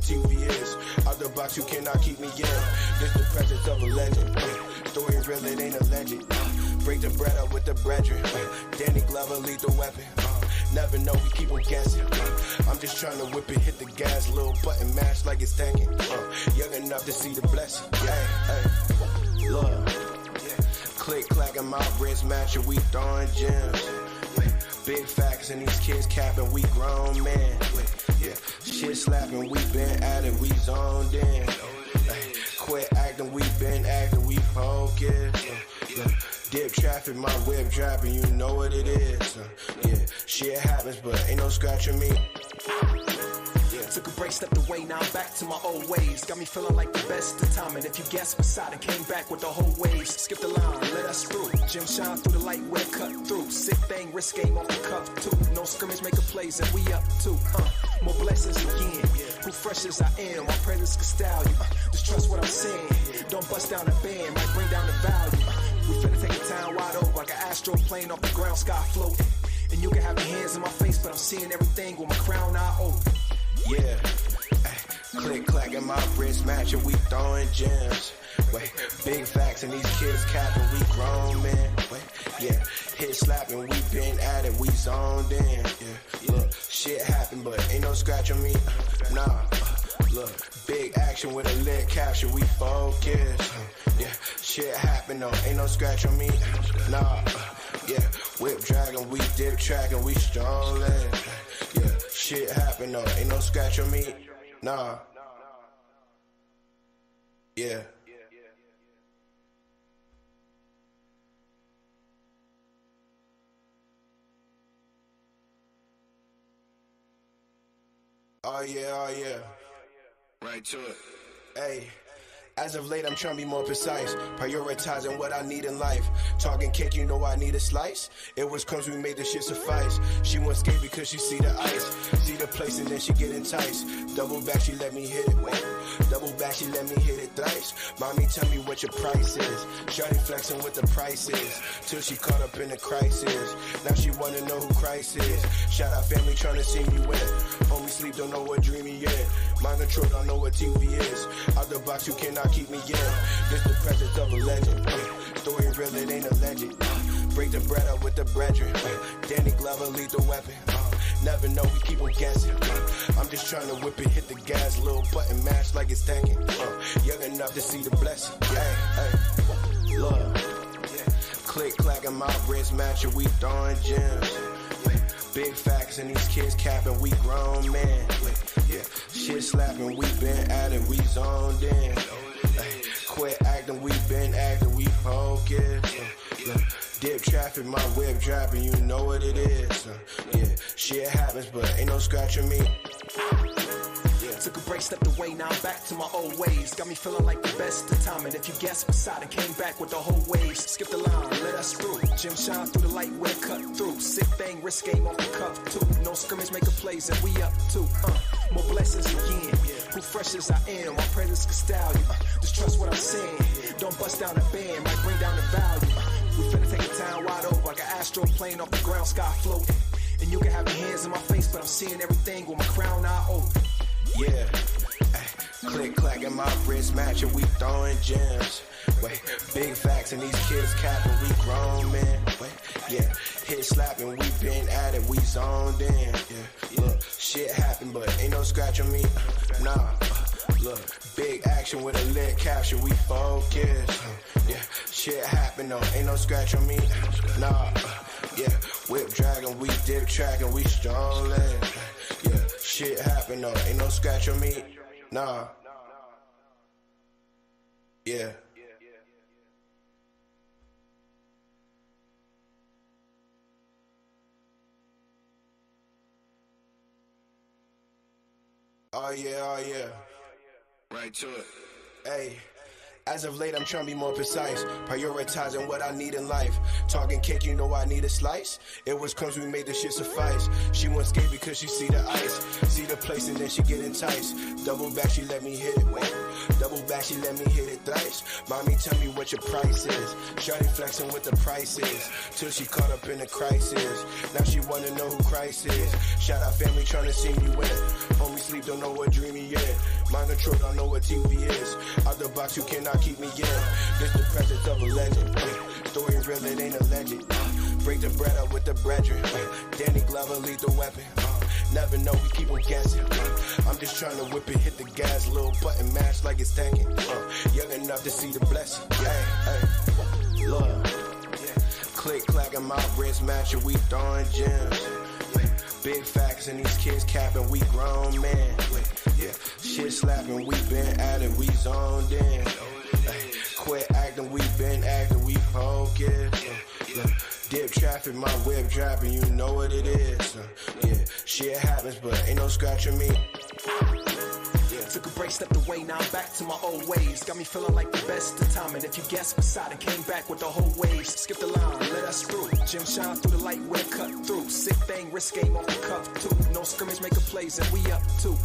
TV is. Out the box, you cannot keep me in. This the presence of a legend. Story real, it ain't a legend. Break the bread up with the brethren. Danny Glover, lethal weapon. Never know, we keep on guessing. I'm just trying to whip it, hit the gas, little button mash like it's tanking. Young enough to see the blessing. Yeah, Lord. Click, clack, and my wrist matching, we throwing gems. Big facts and these kids capping, we grown men. Yeah, shit slapping, we been at it, we zoned in. Quit acting, we been acting, we focused. Dip traffic, my whip dropping, you know what it is. Yeah, shit happens, but ain't no scratching me. Took a break, stepped away, now I'm back to my old ways. Got me feeling like the best of time, and if you guess beside it, came back with the whole waves. Skip the line, let us through. Jim shine through the light with a cut through. Sick thing, risk game off the cuff too. No scrimmage, making plays, and we up too. More blessings again. Who fresh as I am, my presence can style you. Just trust what I'm saying. Don't bust down the band, might bring down the value. We finna take a town wide open like an astro plane off the ground, sky floating. And you can have your hands in my face, but I'm seeing everything with my crown eye open. Yeah, click, clack, and my wrist matching, we throwing gems. Big facts and these kids capping, we grown men. Yeah, hit slapping, we been at it, we zoned in. Yeah, look, shit happen, but ain't no scratch on me. Nah, look, big action with a lit caption, we focus. Yeah, shit happen, no, ain't no scratch on me. Nah, yeah, whip dragging, we dip tracking, we strolling. Yeah, shit happen, no, ain't no scratch on me. Nah. Yeah. Oh yeah. Right to it. Hey. As of late, I'm trying to be more precise, prioritizing what I need in life. Talking cake, you know I need a slice. It was crumbs, we made the shit suffice. She went skate because she see the ice, see the place, and then she get enticed. Double back, she let me hit it. Double back, she let me hit it thrice. Mommy, tell me what your price is. Shawty flexing what the price is, till she caught up in the crisis. Now she wanna know who Christ is. Shout out family trying to see me win. Homie sleep, don't know what dream he in. Mind control, don't know what TV is. Out the box, you cannot keep me in. This the presence of a legend. Story real, it ain't a legend. Break the bread up with the brethren. Danny Glover, lethal weapon. Never know, we keep on guessing. I'm just trying to whip it, hit the gas, little button mash like it's tanking. Young enough to see the blessing. Yeah, Lord. Click, clack, and my wrist matching, we throwing gems. Big facts and these kids capping, we grown men. Yeah, shit slapping, we been at it, we zoned in. Quit acting, we been acting, we focused. Dip traffic, my whip dropping, you know what it is. Yeah, shit happens, but ain't no scratch on me. Took a break, stepped away, now I'm back to my old ways. Got me feeling like the best of time, and if you guess beside it, came back with the whole waves. Skip the line, let us through. Jim shine through the light with a cut through. Sick thing, risk game off the cuff too. No scrimmage, making plays, and we up too. More blessings again. Who fresh as I am, my presence can style you. Just trust what I'm saying. Don't bust down the band, might bring down the value. We finna take a town wide open like an astro plane off the ground, sky floating. And you can have your hands in my face, but I'm seeing everything with my crown eye open. Yeah, click, clack, and my wrist matching, we throwing gems. Big facts and these kids capping, we grown men. Yeah, hit slapping, we been at it, we zoned in. Yeah, look, shit happen, but ain't no scratch on me. Nah, look, big action with a lit caption, we focus. Yeah, shit happen, no, ain't no scratch on me. Nah, yeah, whip dragging, we dip tracking, we strolling. Yeah, shit happen, no, ain't no scratch on me. Nah. Yeah. Oh yeah. Right to it. Hey. As of late, I'm trying to be more precise, prioritizing what I need in life. Talking cake, you know I need a slice. It was crumbs, we made this shit suffice. She won't skate because she see the ice, see the place, and then she get enticed. Double back, she let me hit it. Wait, double back, she let me hit it thrice. Mommy, tell me what your price is. Shawty flexing what the price is, till she caught up in the crisis. Now she wanna know who Christ is. Shout out family trying to see me win. Homie sleep, don't know what dream he in. Mind control, don't know what TV is. Out the box, you cannot keep me in. This the presence of a legend. Story real, it ain't a legend. Break the bread up with the brethren. Danny Glover, lethal weapon. Never know, we keep on guessing. I'm just trying to whip it, hit the gas, little button mash like it's tanking. Young enough to see the blessing. Hey, Lord. Click clacking my wrist matching, we throwing gems. Big facts and these kids capping, we grown men. Yeah, shit slapping, we been at it, we zoned in. Quit acting, we been acting, we focused. Dip traffic, my whip dropping, you know what it is. Yeah, shit happens, but ain't no scratching me. Took a break, stepped away, now I'm back to my old ways. Got me feeling like the best of time, and if you guess beside it, came back with the whole waves. Skip the line, let us through. Jim shine through the light, we're cut through. Sick thing, risk game off the cuff too. No scrimmage, make a plays, and we up too.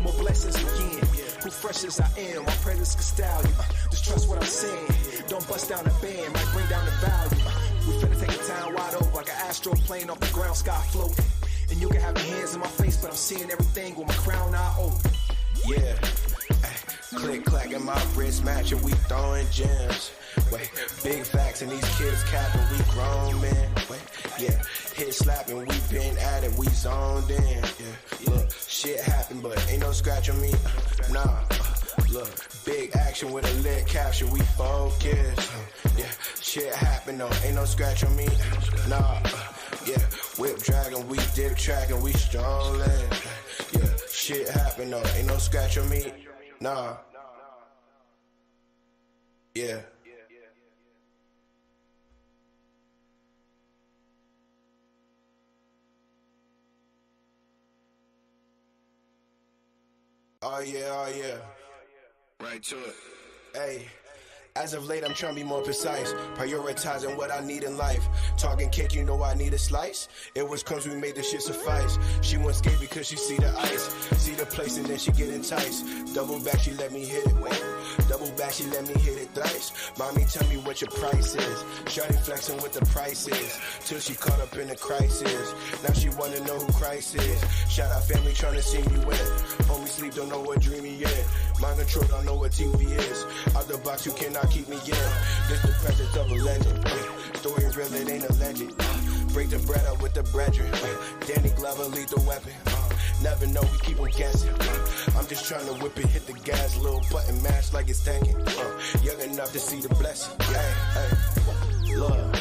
More blessings again. Who fresh as I am, my presence can style you. Just trust what I'm saying. Don't bust down the band, might bring down the value. We finna take a town wide open like an astro plane off the ground, sky floating. And you can have your hands in my face, but I'm seeing everything with my crown eye open. Yeah, click clacking my wrist matching, we throwing gems. Wait, big facts and these kids capping, we grown men. Wait, yeah, hit slapping, we been at it, we zoned in. Yeah, look, shit happen, but ain't no scratch on me. Nah, look, big action with a lit caption, we focus. Yeah, shit happen though, ain't no scratch on me. Nah, yeah, whip dragging, we dip tracking, we strolling. Yeah, shit happen though, ain't no scratch on me. Nah. Yeah. Oh yeah. Right to it. Hey. As of late, I'm trying to be more precise, prioritizing what I need in life. Talking cake, you know I need a slice. It was crumbs, we made this shit suffice. She won't skate because she see the ice, see the place, and then she get enticed. Double back, she let me hit it. Wait, double back, she let me hit it thrice. Mommy, tell me what your price is. Shawty flexing what the price is, till she caught up in the crisis. Now she wanna know who Christ is. Shout out family trying to see me win. Homie sleep, don't know what dream he in. Mind control, don't know what TV is. Out the box, you cannot keep me in. This the presence of a legend. Story real, it ain't a legend. Break the bread up with the brethren. Danny Glover, lethal weapon. Never know, we keep on guessing. I'm just trying to whip it, hit the gas, little button mash like it's tanking. Young enough to see the blessing. Hey, Lord.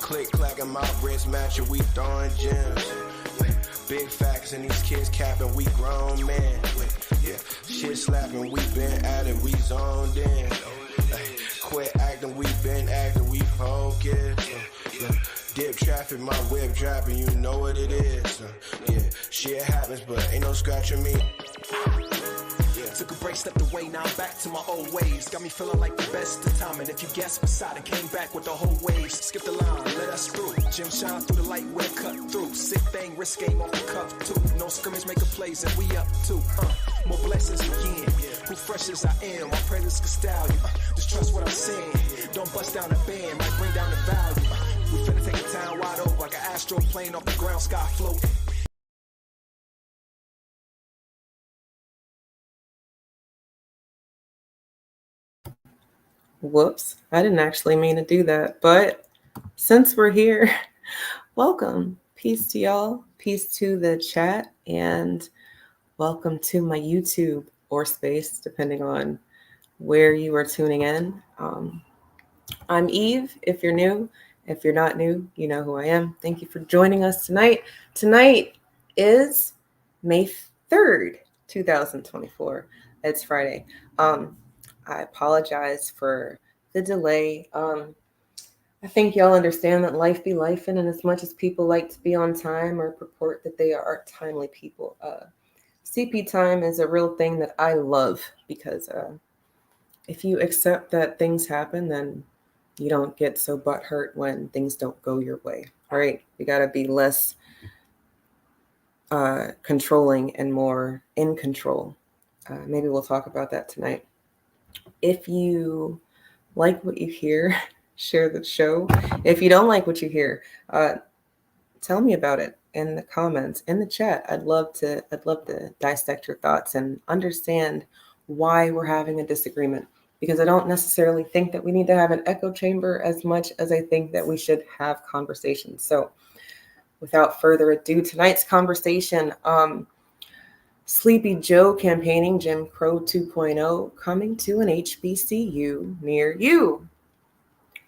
Click clacking my wrist matching, we throwing gems. Big facts and these kids capping, we grown men. Yeah, shit slapping, we been at it, we zoned in. Quit acting, we been acting, we focused. Dip traffic, my whip dropping, you know what it is. Yeah, shit happens, but ain't no scratch on me. Took a break, stepped away, now I'm back to my old ways. Got me feeling like the best of time, and if you guess beside it, came back with the whole waves. Skip the line, let us through. Jim shine through the light, we're cut through. Sick thing, risk game off the cuff too. No scrimmage, make a plays, and we up too. More blessings again. Who fresh as I am, my presence can style you. Just trust what I'm saying. Don't bust down the band, might bring down the value. We finna take a town wide open like an astro plane off the ground, sky floating. Whoops, I didn't actually mean to do that, but since we're here, welcome. Peace to y'all, peace to the chat, and welcome to my YouTube or space, depending on where you are tuning in. I'm Eve, if you're new. If you're not new, you know who I am. Thank you for joining us tonight. Tonight is May 3rd, 2024. It's Friday. I apologize for the delay. I think y'all understand that life be lifing, and as much as people like to be on time or purport that they are timely people, CP time is a real thing that I love because if you accept that things happen, then you don't get so butthurt when things don't go your way, right? You got to be less controlling and more in control. Maybe we'll talk about that tonight. If you like what you hear, share the show. If you don't like what you hear, tell me about it in the comments, in the chat. I'd love to dissect your thoughts and understand why we're having a disagreement, because I don't necessarily think that we need to have an echo chamber as much as I think that we should have conversations. So without further ado, tonight's conversation, Sleepy Joe campaigning JimCrow 2.0 coming to an HBCU near you.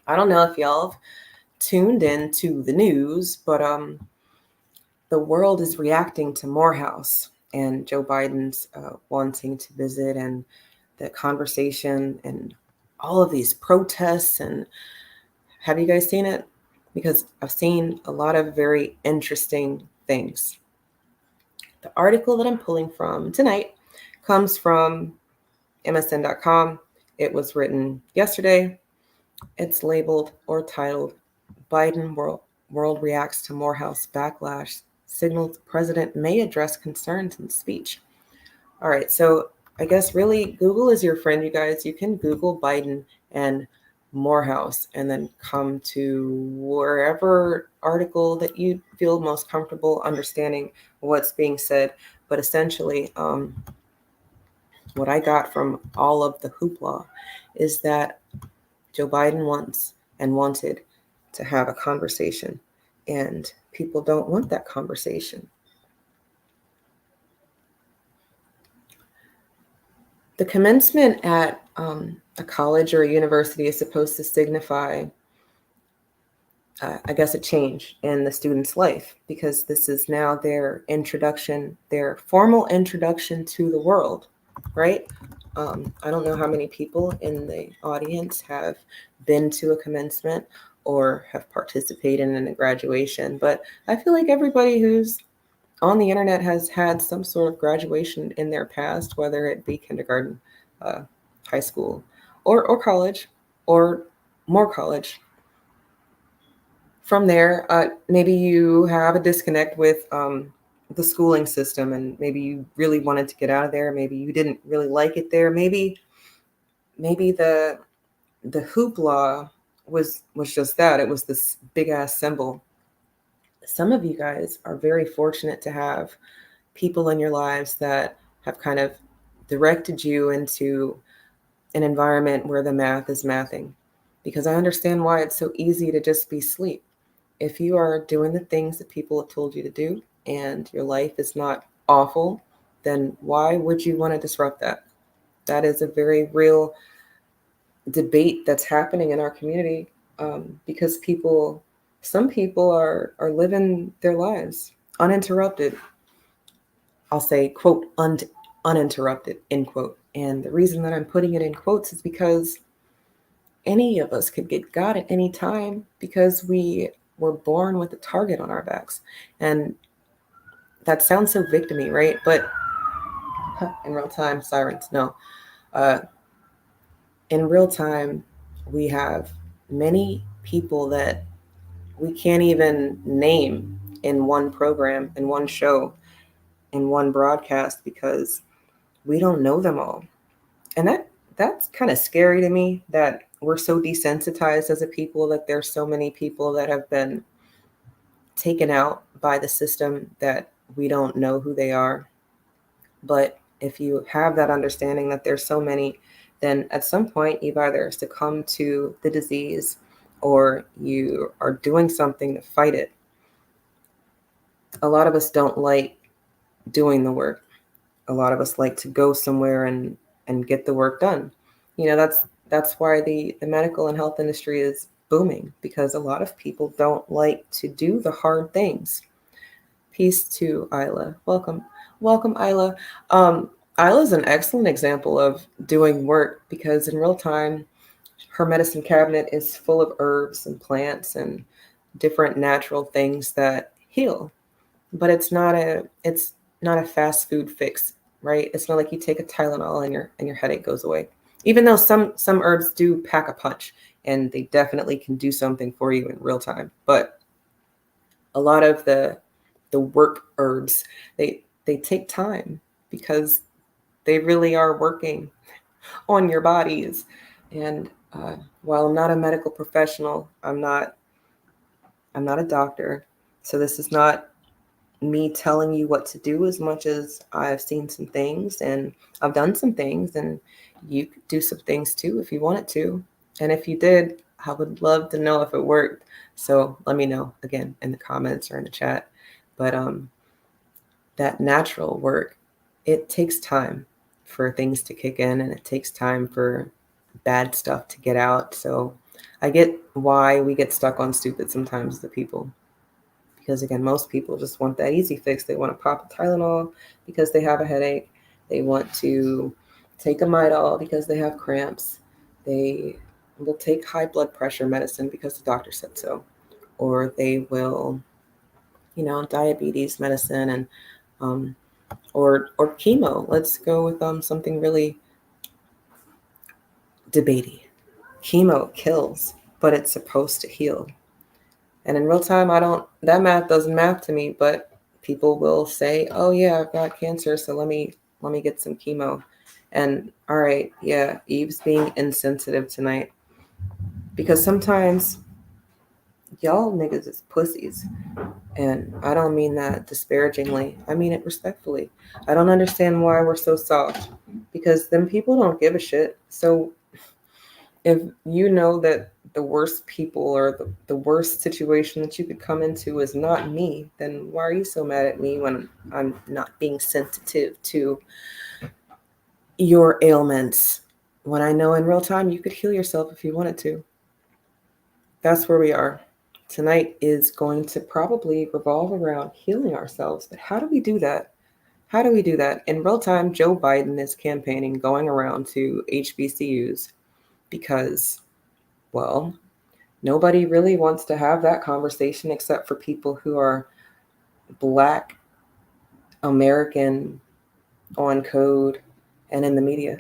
I don't know if y'all have tuned in to the news, but the world is reacting to Morehouse and Joe Biden's wanting to visit, and the conversation and all of these protests. And have you guys seen it? Because I've seen a lot of very interesting things. The article that I'm pulling from tonight comes from MSN.com. It was written yesterday. It's labeled or titled, Biden World Reacts to Morehouse Backlash, Signals President May Address Concerns in Speech. All right, so I guess really Google is your friend, you guys. You can Google Biden and Morehouse and then come to wherever article that you feel most comfortable understanding what's being said. But essentially, what I got from all of the hoopla is that Joe Biden wants and wanted to have a conversation, and people don't want that conversation. The commencement at a college or a university is supposed to signify, I guess, a change in the student's life, because this is now their introduction, their formal introduction to the world, right? I don't know how many people in the audience have been to a commencement or have participated in a graduation, but I feel like everybody who's on the internet has had some sort of graduation in their past, whether it be kindergarten, high school, or college, or more college. From there, maybe you have a disconnect with the schooling system, and maybe you really wanted to get out of there. Maybe you didn't really like it there. Maybe the hoopla was just that. It was this big ass symbol. Some of you guys are very fortunate to have people in your lives that have kind of directed you into an environment where the math is mathing, because I understand why it's so easy to just be asleep. If you are doing the things that people have told you to do and your life is not awful, then why would you want to disrupt that? That is a very real debate that's happening in our community, because some people are living their lives uninterrupted. I'll say, quote, uninterrupted, end quote. And the reason that I'm putting it in quotes is because any of us could get got at any time, because we were born with a target on our backs. And that sounds so victim-y, right? But in real time, sirens, no. In real time, we have many people that we can't even name in one program, in one show, in one broadcast, because we don't know them all. And that's kind of scary to me, that we're so desensitized as a people, that there's so many people that have been taken out by the system that we don't know who they are. But if you have that understanding that there's so many, then at some point you've either succumbed to the disease or you are doing something to fight it. A lot of us don't like doing the work. A lot of us like to go somewhere and get the work done. You know, that's why the medical and health industry is booming, because a lot of people don't like to do the hard things. Peace to Isla. Welcome, Isla. Isla is an excellent example of doing work, because in real time, her medicine cabinet is full of herbs and plants and different natural things that heal. But it's not a fast food fix, right? It's not like you take a Tylenol and your headache goes away. even though some herbs do pack a punch and they definitely can do something for you in real time. But a lot of the work herbs, they take time because they really are working on your bodies. And while I'm not a medical professional, I'm not a doctor. So this is not me telling you what to do as much as I've seen some things and I've done some things, and you could do some things too if you wanted to. And if you did, I would love to know if it worked. So let me know again in the comments or in the chat. But that natural work, it takes time for things to kick in, and it takes time for bad stuff to get out. So I get why we get stuck on stupid sometimes, the people. Because again, most people just want that easy fix. They want to pop a Tylenol because they have a headache. They want to take a Midol because they have cramps. They will take high blood pressure medicine because the doctor said so. Or they will, diabetes medicine and or chemo. Let's go with something really debatey. Chemo kills, but it's supposed to heal. And in real time, that math doesn't math to me, but people will say, oh yeah, I've got cancer, so let me get some chemo. And all right, yeah, Eve's being insensitive tonight. Because sometimes y'all niggas is pussies. And I don't mean that disparagingly. I mean it respectfully. I don't understand why we're so soft. Because then people don't give a shit. So if you know that the worst people or the worst situation that you could come into is not me, then why are you so mad at me when I'm not being sensitive to your ailments? When I know in real time you could heal yourself if you wanted to. That's where we are. Tonight is going to probably revolve around healing ourselves. But how do we do that? How do we do that? In real time, Joe Biden is campaigning, going around to HBCUs because, well, nobody really wants to have that conversation except for people who are Black, American, on code, and in the media.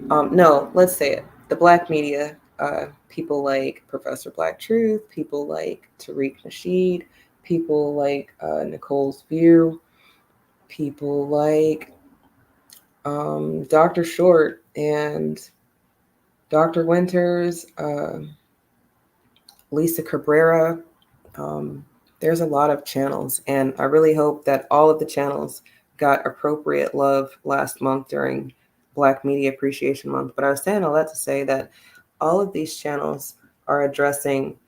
No, let's say it. The Black media, people like Professor Black Truth, people like Tariq Nasheed, people like Nicole's View, people like Dr. Short and Dr. Winters, Lisa Cabrera. There's a lot of channels, and I really hope that all of the channels got appropriate love last month during Black Media Appreciation Month. But I was saying all that to say that all of these channels are addressing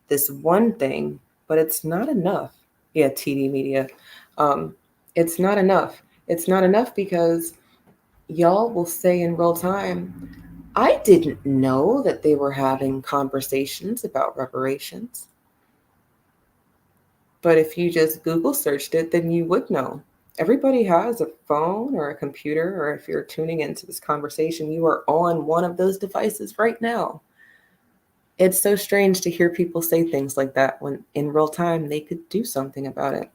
this one thing, but it's not enough. Yeah, TD Media. It's not enough. It's not enough because y'all will say in real time, I didn't know that they were having conversations about reparations. But if you just Google searched it, then you would know. Everybody has a phone or a computer, or if you're tuning into this conversation, you are on one of those devices right now. It's so strange to hear people say things like that when in real time they could do something about it.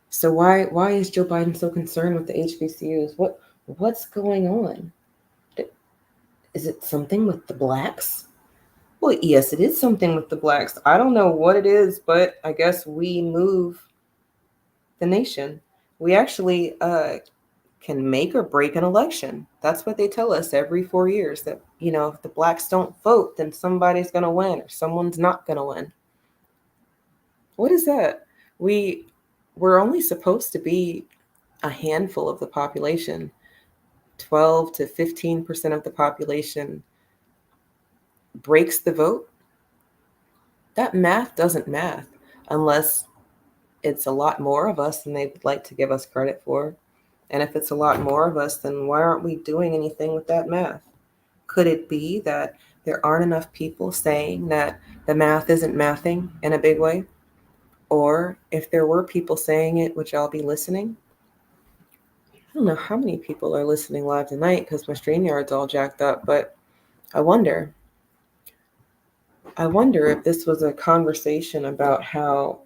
So why is Joe Biden so concerned with the HBCUs? What's going on? Is it something with the Blacks? Well, yes, it is something with the Blacks. I don't know what it is, but I guess we move the nation. We actually can make or break an election. That's what they tell us every 4 years, that, if the Blacks don't vote, then somebody's going to win or someone's not going to win. What is that? We're only supposed to be a handful of the population. 12 to 15% of the population breaks the vote. That math doesn't math unless it's a lot more of us than they would like to give us credit for. And if it's a lot more of us, then why aren't we doing anything with that math? Could it be that there aren't enough people saying that the math isn't mathing in a big way? Or if there were people saying it, would y'all be listening? I don't know how many people are listening live tonight because my StreamYard's all jacked up, but I wonder if this was a conversation about how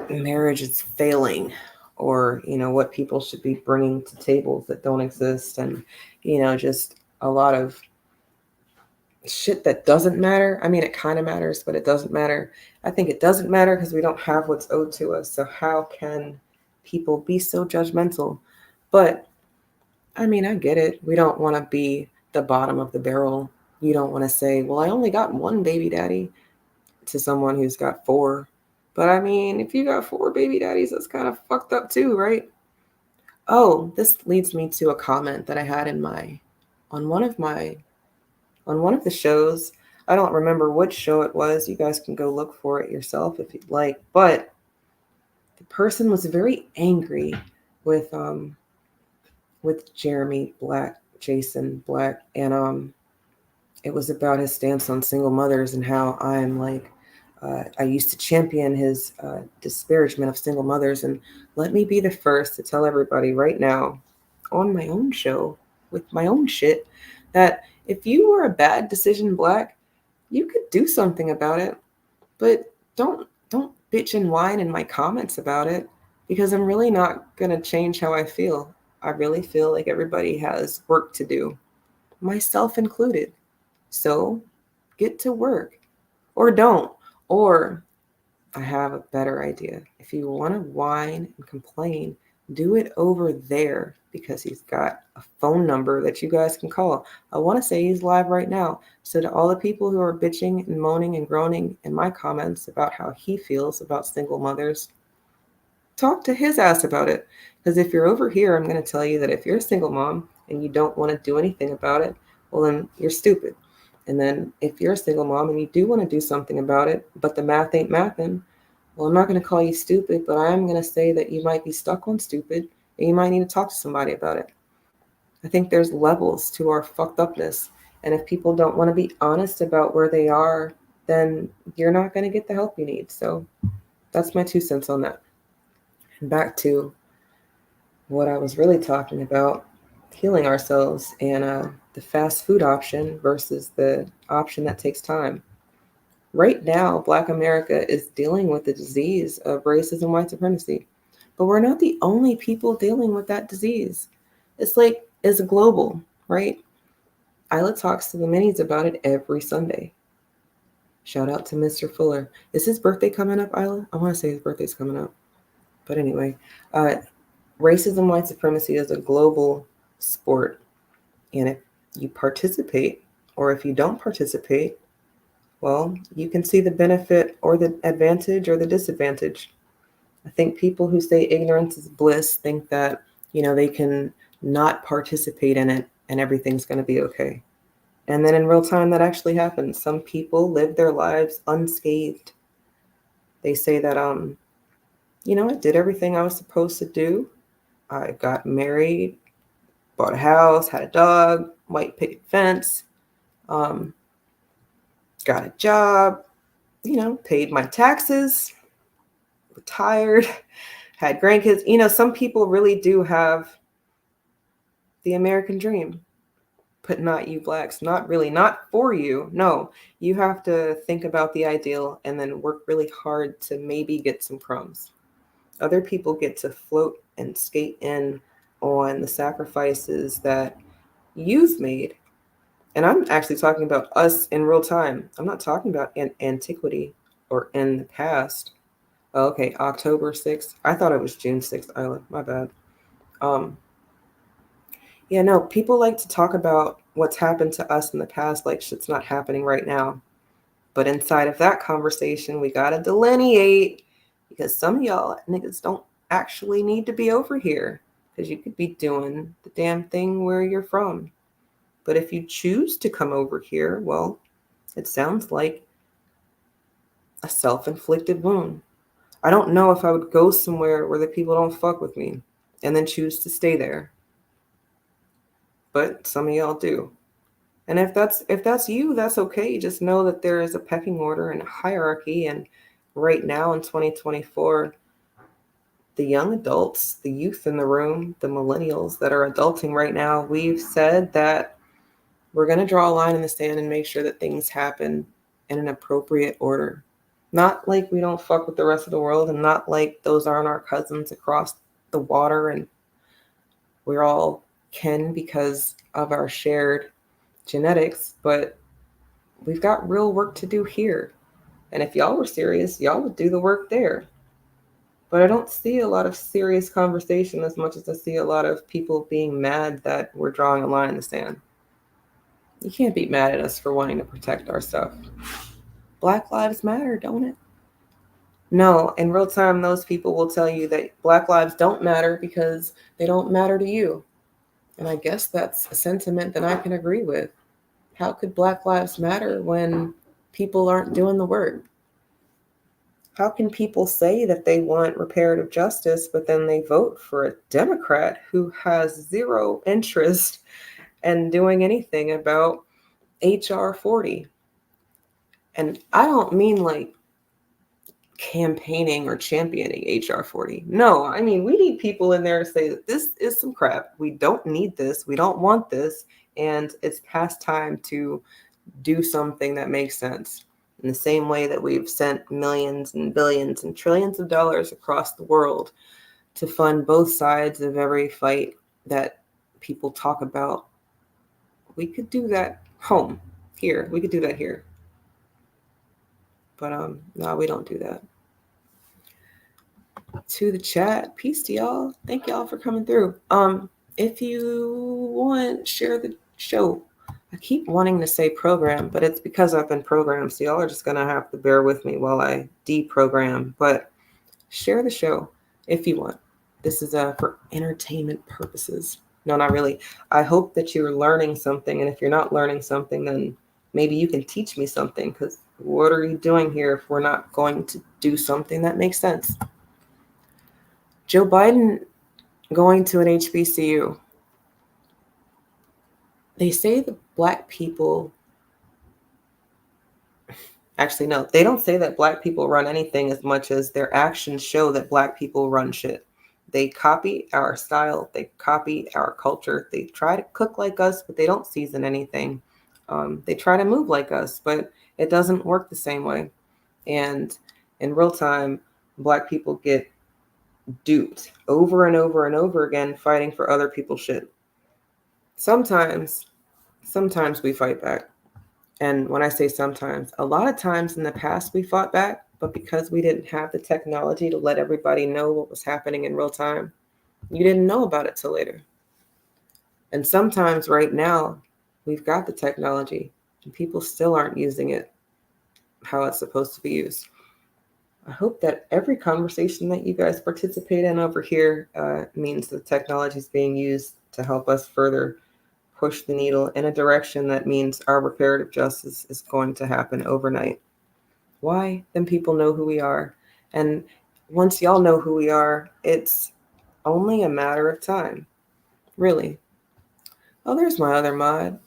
marriage is failing, or, what people should be bringing to tables that don't exist. And, just a lot of shit that doesn't matter. I mean, it kind of matters, but it doesn't matter. I think it doesn't matter because we don't have what's owed to us. So how can people be so judgmental? But I mean, I get it. We don't want to be the bottom of the barrel. You don't want to say, well, I only got one baby daddy to someone who's got four. But I mean, if you got four baby daddies, that's kind of fucked up too, right? Oh, this leads me to a comment that I had on one of the shows. I don't remember which show it was. You guys can go look for it yourself if you'd like. But the person was very angry with Jeremy Black, Jason Black, and it was about his stance on single mothers and how I'm like, I used to champion his disparagement of single mothers. And let me be the first to tell everybody right now on my own show with my own shit that if you were a bad decision, Black, you could do something about it, but don't bitch and whine in my comments about it, because I'm really not going to change how I feel. I really feel like everybody has work to do, myself included. So get to work, or don't. Or I have a better idea. If you want to whine and complain, do it over there, because he's got a phone number that you guys can call. I want to say he's live right now. So to all the people who are bitching and moaning and groaning in my comments about how he feels about single mothers, talk to his ass about it. Because if you're over here, I'm going to tell you that if you're a single mom and you don't want to do anything about it, well, then you're stupid. And then if you're a single mom and you do want to do something about it, but the math ain't mathin', well, I'm not going to call you stupid, but I am going to say that you might be stuck on stupid and you might need to talk to somebody about it. I think there's levels to our fucked upness. And if people don't want to be honest about where they are, then you're not going to get the help you need. So that's my 2 cents on that. And back to what I was really talking about, healing ourselves and the fast food option versus the option that takes time. Right now, Black America is dealing with the disease of racism, white supremacy, but we're not the only people dealing with that disease. It's global, right? Isla talks to the minis about it every Sunday. Shout out to Mr. Fuller. Is his birthday coming up, Isla? I want to say his birthday's coming up. But anyway, racism, white supremacy is a global sport. And if you participate, or if you don't participate, well, you can see the benefit or the advantage or the disadvantage. I think people who say ignorance is bliss think that, they can not participate in it and everything's going to be okay. And then in real time, that actually happens. Some people live their lives unscathed. They say that, I did everything I was supposed to do. I got married, bought a house, had a dog, white picket fence, got a job, paid my taxes, retired, had grandkids. Some people really do have the American dream, but not you Blacks. Not really, not for you. No, you have to think about the ideal and then work really hard to maybe get some crumbs. Other people get to float and skate in on the sacrifices that you've made. And I'm actually talking about us in real time. I'm not talking about in antiquity or in the past. Oh, okay, October 6th. I thought it was June 6th, Isla. My bad. Yeah, no, people like to talk about what's happened to us in the past like shit's not happening right now. But inside of that conversation, we got to delineate, because some of y'all niggas don't actually need to be over here, because you could be doing the damn thing where you're from. But if you choose to come over here, well, it sounds like a self-inflicted wound. I don't know if I would go somewhere where the people don't fuck with me and then choose to stay there. But some of y'all do. And if that's you, that's okay. Just know that there is a pecking order and a hierarchy. And right now in 2024, the young adults, the youth in the room, the millennials that are adulting right now, we've said that we're going to draw a line in the sand and make sure that things happen in an appropriate order. Not like we don't fuck with the rest of the world, and not like those aren't our cousins across the water, and we're all kin because of our shared genetics, but we've got real work to do here. And if y'all were serious, y'all would do the work there. But I don't see a lot of serious conversation as much as I see a lot of people being mad that we're drawing a line in the sand. You can't be mad at us for wanting to protect our stuff. Black lives matter, don't it? No, in real time, those people will tell you that Black lives don't matter because they don't matter to you. And I guess that's a sentiment that I can agree with. How could Black lives matter when people aren't doing the work? How can people say that they want reparative justice, but then they vote for a Democrat who has zero interest in doing anything about HR 40? And I don't mean like campaigning or championing HR 40. No, I mean, we need people in there to say that this is some crap. We don't need this. We don't want this. And it's past time to do something that makes sense. In the same way that we've sent millions and billions and trillions of dollars across the world to fund both sides of every fight that people talk about, we could do that here. We could do that here. But no, we don't do that. To the chat, peace to y'all. Thank y'all for coming through. If you want, share the show. I keep wanting to say program, but it's because I've been programmed. So y'all are just going to have to bear with me while I deprogram. But share the show if you want. This is for entertainment purposes. No, not really. I hope that you're learning something. And if you're not learning something, then maybe you can teach me something. Because what are you doing here if we're not going to do something that makes sense? Joe Biden going to an HBCU. They say the Black people, actually, no, they don't say that Black people run anything as much as their actions show that Black people run shit. They copy our style. They copy our culture. They try to cook like us, but they don't season anything. They try to move like us, but it doesn't work the same way. And in real time, Black people get duped over and over and over again, fighting for other people's shit. Sometimes we fight back. And when I say sometimes, a lot of times in the past we fought back, but because we didn't have the technology to let everybody know what was happening in real time, you didn't know about it till later. And sometimes right now, we've got the technology and people still aren't using it how it's supposed to be used. I hope that every conversation that you guys participate in over here means the technology is being used to help us further push the needle in a direction that means our reparative justice is going to happen overnight. Why? Then people know who we are. And once y'all know who we are, it's only a matter of time. Really. Oh, there's my other mod.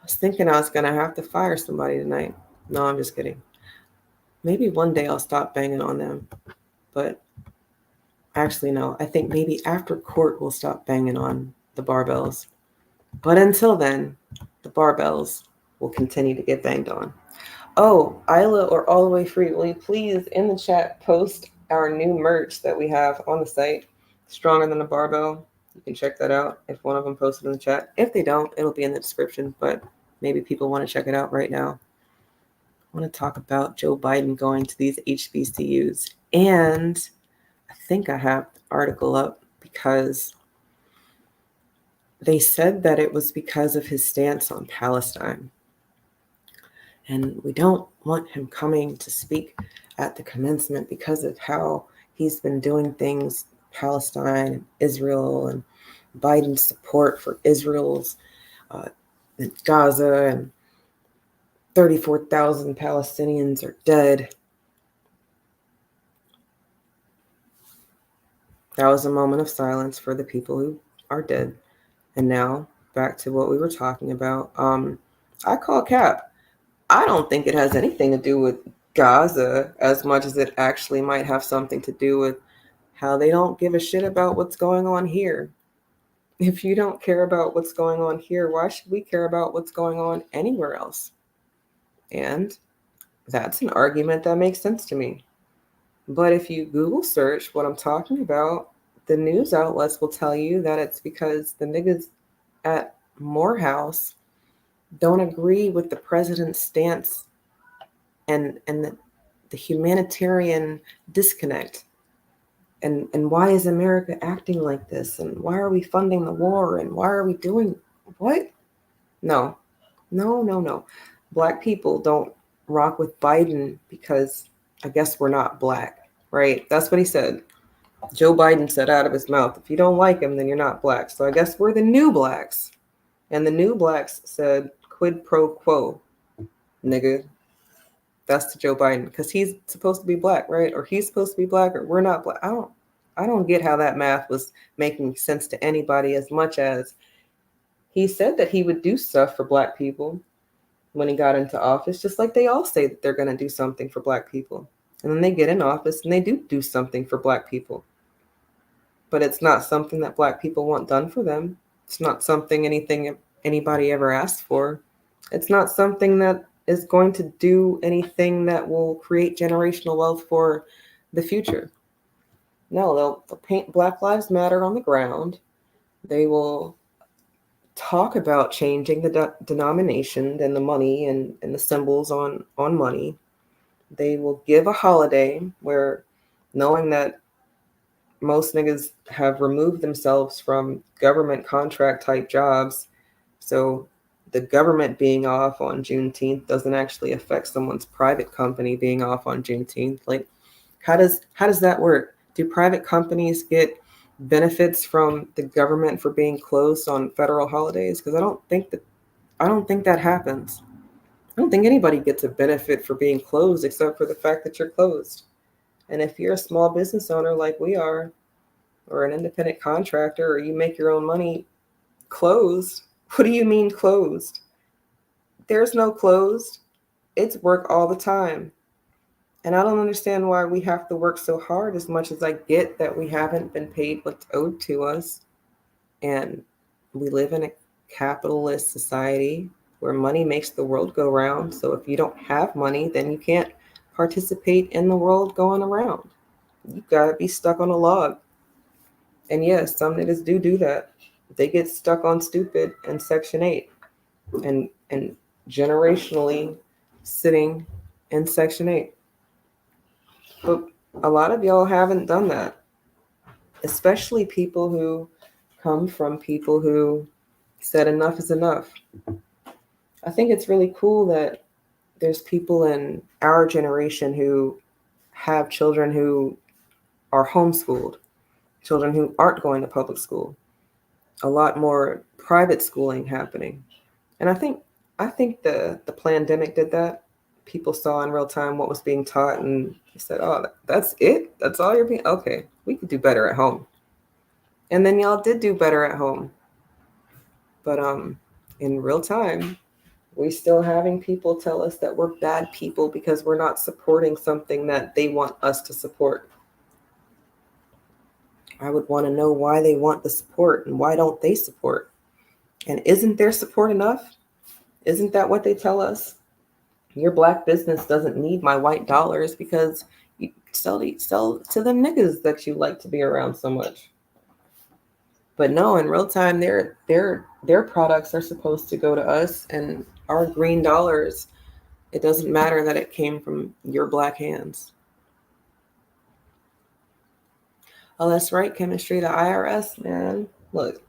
I was thinking I was going to have to fire somebody tonight. No, I'm just kidding. Maybe one day I'll stop banging on them. But actually, no. I think maybe after court we'll stop banging on the barbells. But until then, the barbells will continue to get banged on. Oh, Isla or All the Way Free, will you please in the chat post our new merch that we have on the site, Stronger Than a Barbell. You can check that out if one of them posted in the chat. If they don't, it'll be in the description, but maybe people want to check it out right now. I want to talk about Joe Biden going to these HBCUs. And I think I have the article up because they said that it was because of his stance on Palestine. And we don't want him coming to speak at the commencement because of how he's been doing things, Palestine, and Israel, and Biden's support for Israel's in Gaza, and 34,000 Palestinians are dead. That was a moment of silence for the people who are dead. And now back to what we were talking about. I call cap. I don't think it has anything to do with Gaza as much as it actually might have something to do with how they don't give a shit about what's going on here. If you don't care about what's going on here, why should we care about what's going on anywhere else? And that's an argument that makes sense to me. But if you Google search what I'm talking about, the news outlets will tell you that it's because the niggas at Morehouse don't agree with the president's stance and the humanitarian disconnect. And why is America acting like this? And why are we funding the war? And why are we doing what? No, no, no, no. Black people don't rock with Biden because I guess we're not black, right? That's what he said. Joe Biden said out of his mouth, if you don't like him, then you're not black. So I guess we're the new blacks. And the new blacks said, quid pro quo, nigga. That's to Joe Biden because he's supposed to be black, right? Or he's supposed to be black, or we're not black. I don't get how that math was making sense to anybody as much as he said that he would do stuff for black people when he got into office, just like they all say that they're going to do something for black people. And then they get in office and they do something for black people. But it's not something that black people want done for them. It's not something anybody ever asked for. It's not something that is going to do anything that will create generational wealth for the future. No, they'll paint Black Lives Matter on the ground. They will talk about changing the denomination and the money and the symbols on money. They will give a holiday where, knowing that most niggas have removed themselves from government contract type jobs, so the government being off on Juneteenth doesn't actually affect someone's private company being off on Juneteenth. Like, how does that work? Do private companies get benefits from the government for being closed on federal holidays? Because I don't think that happens. I don't think anybody gets a benefit for being closed except for the fact that you're closed. And if you're a small business owner like we are, or an independent contractor, or you make your own money, closed. What do you mean closed? There's no closed. It's work all the time. And I don't understand why we have to work so hard, as much as I get that we haven't been paid what's owed to us. And we live in a capitalist society where money makes the world go round. So if you don't have money, then you can't participate in the world going around. You gotta be stuck on a log. And yes, some niggas do that. They get stuck on stupid and Section 8 and generationally sitting in Section 8. But a lot of y'all haven't done that, especially people who come from people who said enough is enough. I think it's really cool that there's people in our generation who have children who are homeschooled, children who aren't going to public school. A lot more private schooling happening. And I think the pandemic did that. People saw in real time what was being taught and said, oh, that's it? That's all you're being? Okay, we could do better at home. And then y'all did do better at home. But in real time, we still having people tell us that we're bad people because we're not supporting something that they want us to support. I would want to know why they want the support and why don't they support? And isn't their support enough? Isn't that what they tell us? Your black business doesn't need my white dollars because you sell to them niggas that you like to be around so much. But no, in real time, their products are supposed to go to us, and our green dollars, it doesn't matter that it came from your black hands. Oh, that's right, chemistry, the IRS, man. Look,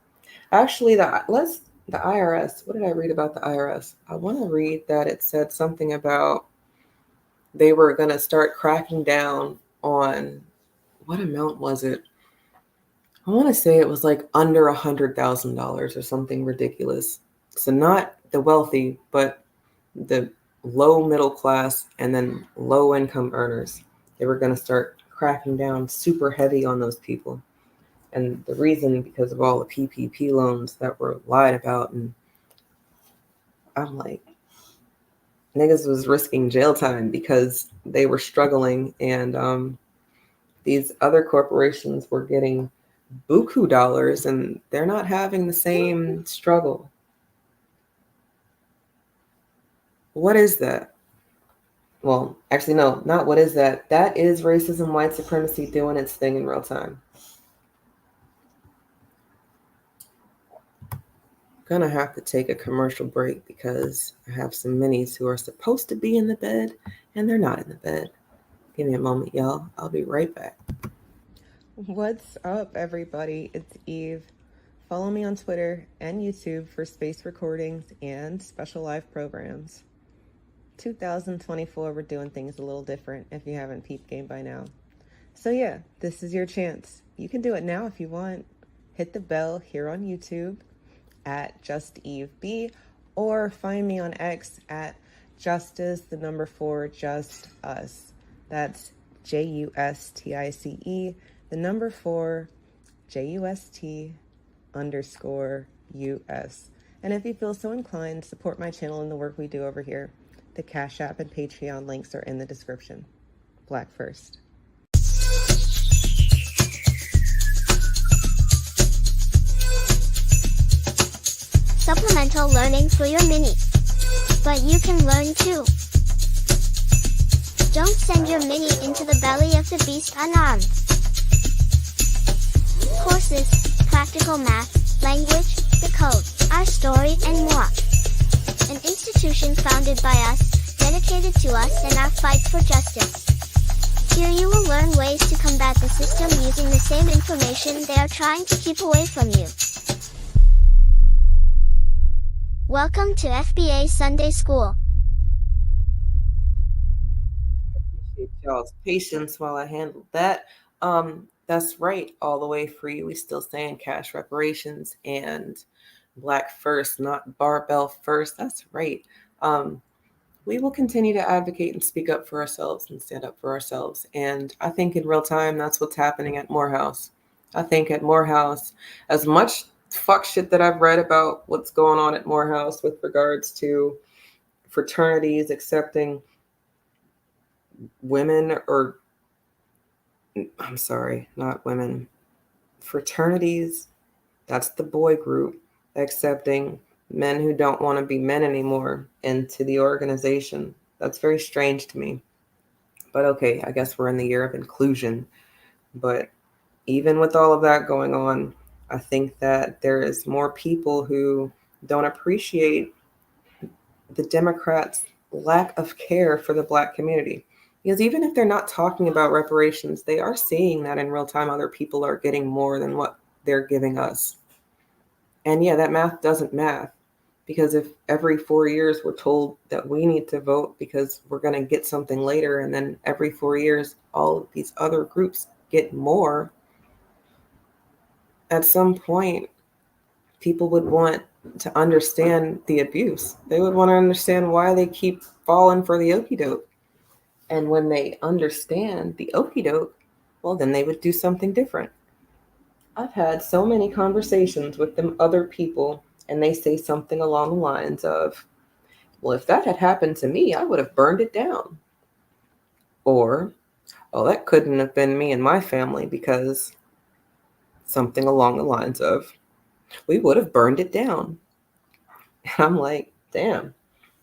actually, the IRS, what did I read about the IRS? I want to read that it said something about they were going to start cracking down on, what amount was it? I want to say it was like under $100,000 or something ridiculous. So not the wealthy, but the low middle class and then low income earners. They were going to start cracking down super heavy on those people. And the reason, because of all the PPP loans that were lied about. And I'm like, niggas was risking jail time because they were struggling. And these other corporations were getting buku dollars and they're not having the same struggle. What is that? Well, actually, no, not what is that. That is racism, white supremacy doing its thing in real time. Gonna have to take a commercial break because I have some minis who are supposed to be in the bed and they're not in the bed. Give me a moment, y'all. I'll be right back. What's up, everybody? It's Eve. Follow me on Twitter and YouTube for space recordings and special live programs. 2024, we're doing things a little different if you haven't peeped game by now. So yeah, this is your chance. You can do it now if you want. Hit the bell here on YouTube at JustEveB, or find me on X at Justice4 Us. That's JUSTICE 4 JUST_US. And if you feel so inclined, support my channel and the work we do over here. The Cash App and Patreon links are in the description. Black first. Supplemental learning for your mini. But you can learn too. Don't send your mini into the belly of the beast unarmed. Courses, practical math, language, the code, our story, and more. An institution founded by us, dedicated to us and our fight for justice. Here you will learn ways to combat the system using the same information they are trying to keep away from you. Welcome to FBA Sunday School. Appreciate y'all's patience while I handled that. That's right, all the way free. We still saying cash reparations and Black first, not barbell first. That's right. We will continue to advocate and speak up for ourselves and stand up for ourselves. And I think in real time, that's what's happening at Morehouse. I think at Morehouse, as much fuck shit that I've read about what's going on at Morehouse with regards to fraternities accepting women, or I'm sorry, not women, fraternities, that's the boy group, accepting men who don't want to be men anymore into the organization. That's very strange to me. But okay, I guess we're in the year of inclusion. But even with all of that going on, I think that there is more people who don't appreciate the Democrats' lack of care for the Black community. Because even if they're not talking about reparations, they are seeing that in real time other people are getting more than what they're giving us. And yeah, that math doesn't math. Because if every 4 years we're told that we need to vote because we're going to get something later, and then every 4 years all of these other groups get more, at some point, people would want to understand the abuse. They would want to understand why they keep falling for the okie doke. And when they understand the okie doke, well, then they would do something different. I've had so many conversations with them other people, and they say something along the lines of, well, if that had happened to me, I would have burned it down. Or, oh, that couldn't have been me and my family because something along the lines of, we would have burned it down. And I'm like, damn,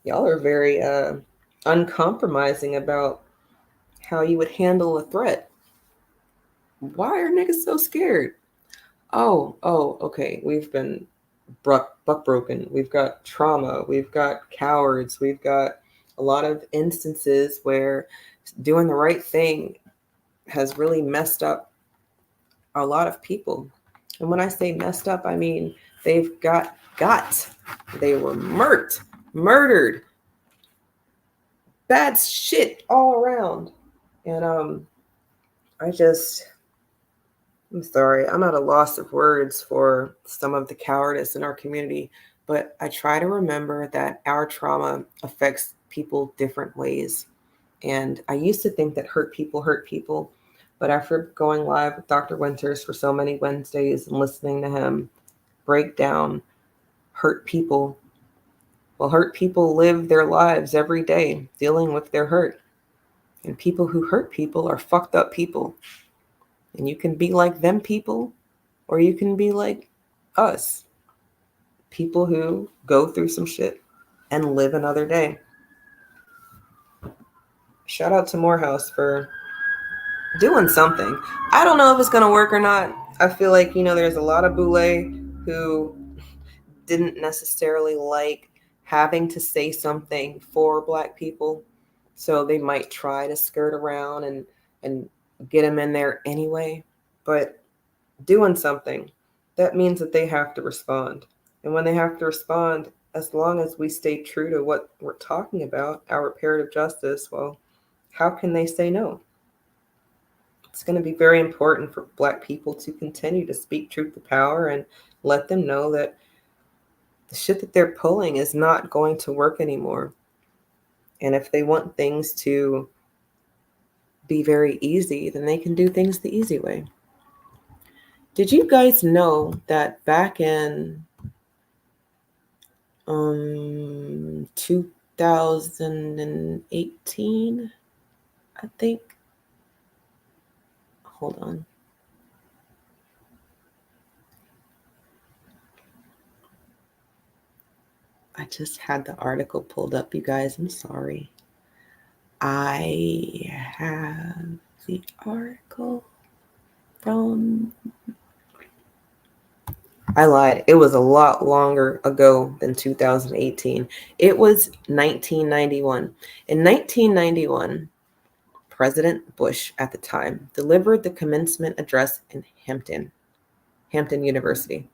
y'all are very uncompromising about how you would handle a threat. Why are niggas so scared? Oh, okay. We've been buck broken. We've got trauma. We've got cowards. We've got a lot of instances where doing the right thing has really messed up a lot of people. And when I say messed up, I mean they've got. They were murdered. Bad shit all around. And I'm sorry, I'm at a loss of words for some of the cowardice in our community, but I try to remember that our trauma affects people different ways. And I used to think that hurt people, but after going live with Dr. Winters for so many Wednesdays and listening to him break down hurt people, well, hurt people live their lives every day dealing with their hurt. And people who hurt people are fucked up people. And you can be like them people, or you can be like us. People who go through some shit and live another day. shout out to Morehouse for doing something. I don't know if it's going to work or not. I feel like, there's a lot of boule who didn't necessarily like having to say something for Black people. So they might try to skirt around and get them in there anyway. But doing something, that means that they have to respond. And when they have to respond, as long as we stay true to what we're talking about, our reparative justice, well, how can they say no? It's going to be very important for Black people to continue to speak truth to power and let them know that the shit that they're pulling is not going to work anymore. And if they want things to be very easy, then they can do things the easy way. Did you guys know that back in 2018, I think? Hold on. I just had the article pulled up, you guys. I'm sorry. I have the article from... I lied. It was a lot longer ago than 2018. It was 1991. In 1991, President Bush at the time delivered the commencement address in Hampton University.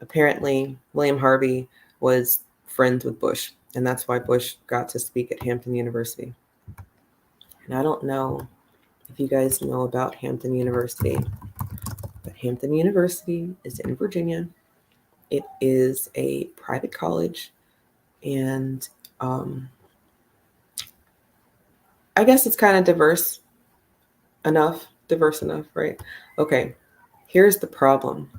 Apparently, William Harvey was friends with Bush, and that's why Bush got to speak at Hampton University. And I don't know if you guys know about Hampton University, but Hampton University is in Virginia. It is a private college, and I guess it's kind of diverse enough, right? Okay, here's the problem.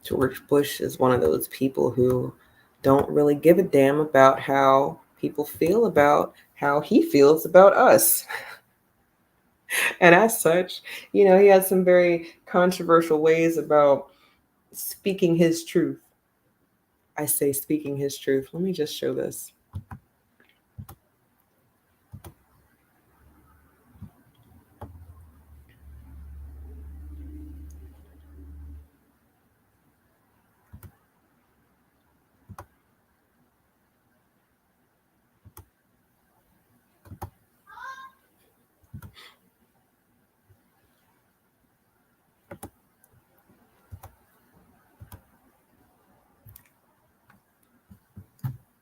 George Bush is one of those people who don't really give a damn about how people feel about how he feels about us. And as such, he has some very controversial ways about speaking his truth. I say speaking his truth. Let me just show this.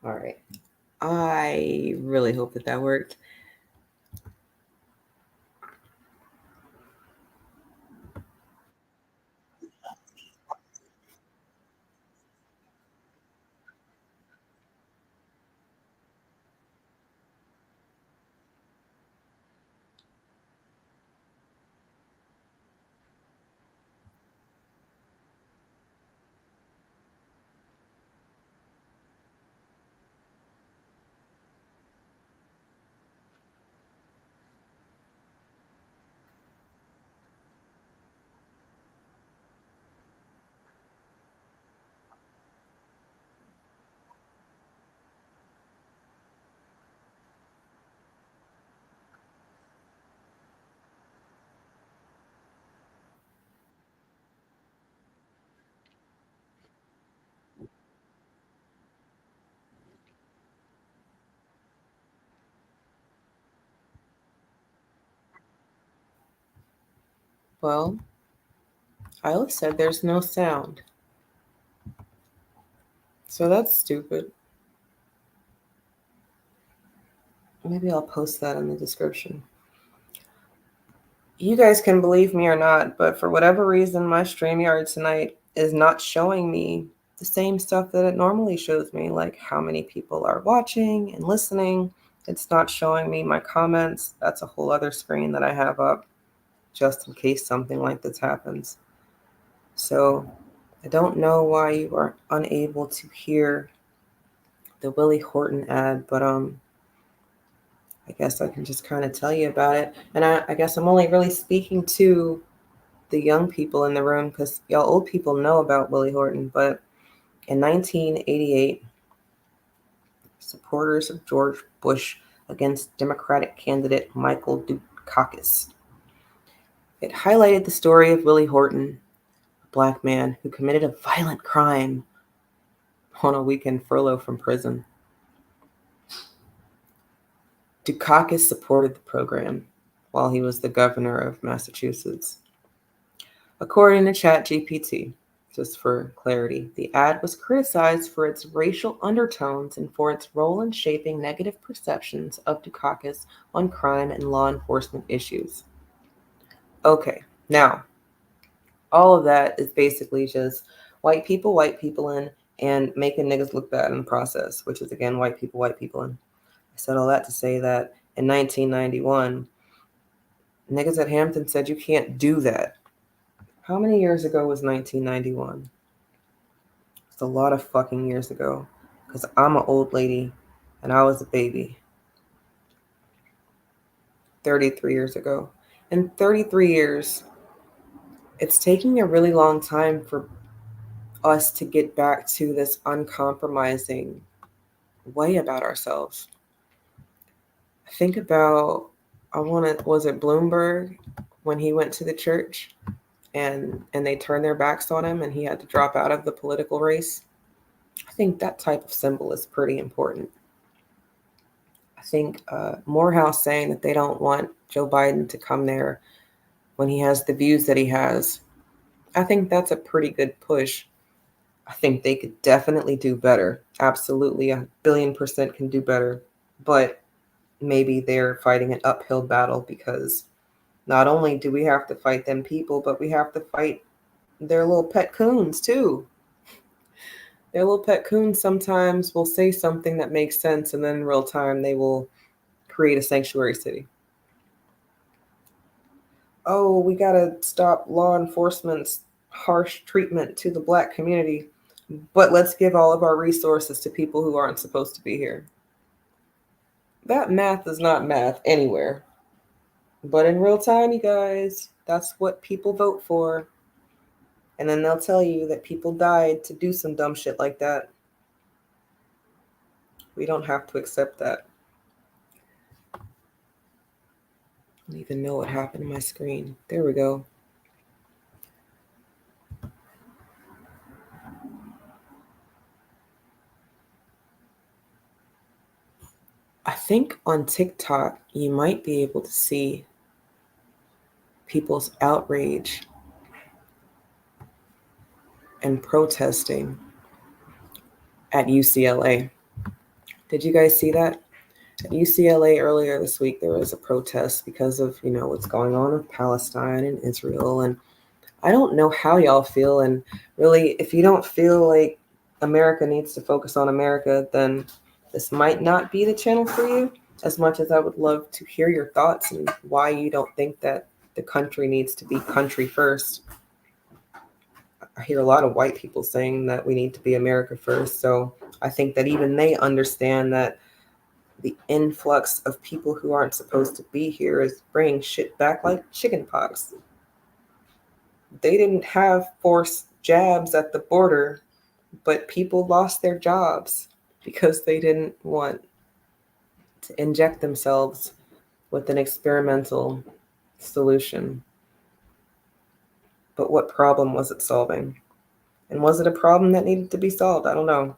All right. I really hope that worked. Well, Isla said there's no sound. So that's stupid. Maybe I'll post that in the description. You guys can believe me or not, but for whatever reason, my StreamYard tonight is not showing me the same stuff that it normally shows me, like how many people are watching and listening. It's not showing me my comments. That's a whole other screen that I have up just in case something like this happens. So I don't know why you are unable to hear the Willie Horton ad, but I guess I can just kind of tell you about it. And I guess I'm only really speaking to the young people in the room because y'all old people know about Willie Horton. But in 1988, supporters of George Bush against Democratic candidate Michael Dukakis. It highlighted the story of Willie Horton, a black man who committed a violent crime on a weekend furlough from prison. Dukakis supported the program while he was the governor of Massachusetts. According to ChatGPT, just for clarity, the ad was criticized for its racial undertones and for its role in shaping negative perceptions of Dukakis on crime and law enforcement issues. Okay, now, all of that is basically just white people in, and making niggas look bad in the process, which is, again, white people in. I said all that to say that in 1991, niggas at Hampton said you can't do that. How many years ago was 1991? It's a lot of fucking years ago, because I'm an old lady and I was a baby. 33 years ago. In 33 years, it's taking a really long time for us to get back to this uncompromising way about ourselves. Think about, was it Bloomberg when he went to the church and they turned their backs on him and he had to drop out of the political race? I think that type of symbol is pretty important. I think Morehouse saying that they don't want Joe Biden to come there when he has the views that he has, I think that's a pretty good push. I think they could definitely do better. Absolutely, 1,000,000,000% can do better. But maybe they're fighting an uphill battle because not only do we have to fight them people, but we have to fight their little pet coons too. Their little pet coons sometimes will say something that makes sense, and then in real time they will create a sanctuary city. Oh, we gotta stop law enforcement's harsh treatment to the black community, but let's give all of our resources to people who aren't supposed to be here. That math is not math anywhere. But in real time, you guys, that's what people vote for. And then they'll tell you that people died to do some dumb shit like that. We don't have to accept that. I don't even know what happened to my screen. There we go. I think on TikTok, you might be able to see people's outrage and protesting at UCLA. Did you guys see that? At UCLA earlier this week, there was a protest because of, what's going on with Palestine and Israel. And I don't know how y'all feel. And really, if you don't feel like America needs to focus on America, then this might not be the channel for you, as much as I would love to hear your thoughts and why you don't think that the country needs to be country first. I hear a lot of white people saying that we need to be America first. So I think that even they understand that the influx of people who aren't supposed to be here is bringing shit back like chickenpox. They didn't have forced jabs at the border, but people lost their jobs because they didn't want to inject themselves with an experimental solution. But what problem was it solving? And was it a problem that needed to be solved? I don't know.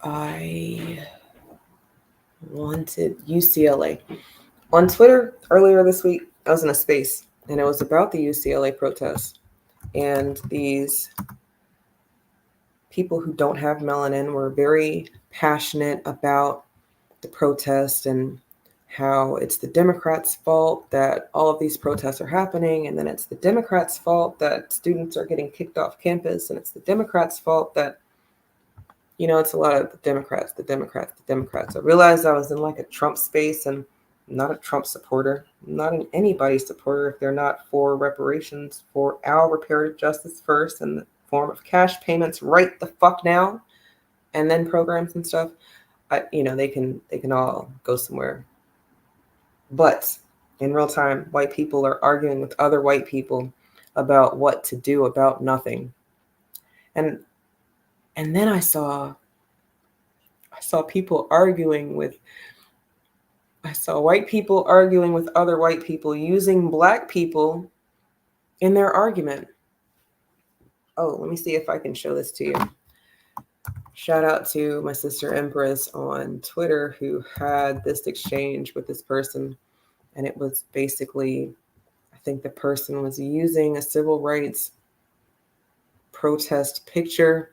I wanted UCLA. On Twitter earlier this week, I was in a space, and it was about the UCLA protests. And these people who don't have melanin were very passionate about the protest and how it's the Democrats' fault that all of these protests are happening, and then it's the Democrats' fault that students are getting kicked off campus, and it's the Democrats' fault that, it's a lot of the Democrats. I realized I was in like a Trump space, and I'm not a Trump supporter. I'm not an anybody supporter if they're not for reparations, for our reparative justice first in the form of cash payments right the fuck now, and then programs and stuff. They can all go somewhere. But in real time, white people are arguing with other white people about what to do about nothing. And And then I saw people arguing with, I saw white people arguing with other white people using black people in their argument. Oh, let me see if I can show this to you. Shout out to my sister Empress on Twitter who had this exchange with this person. And it was basically, I think the person was using a civil rights protest picture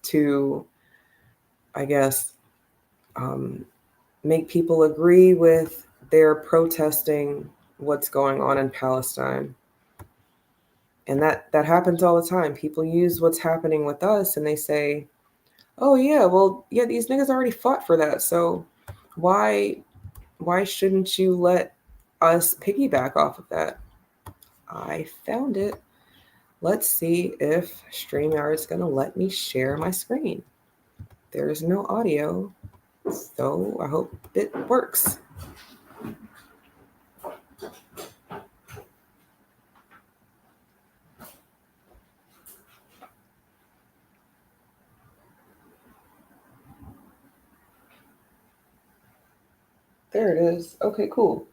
to, I guess, make people agree with their protesting what's going on in Palestine. And that happens all the time. People use what's happening with us and they say, oh yeah, well, yeah, these niggas already fought for that. So why shouldn't you let us piggyback off of that? I found it. Let's see if StreamYard is going to let me share my screen. There is no audio, so I hope it works. There it is. Okay, cool.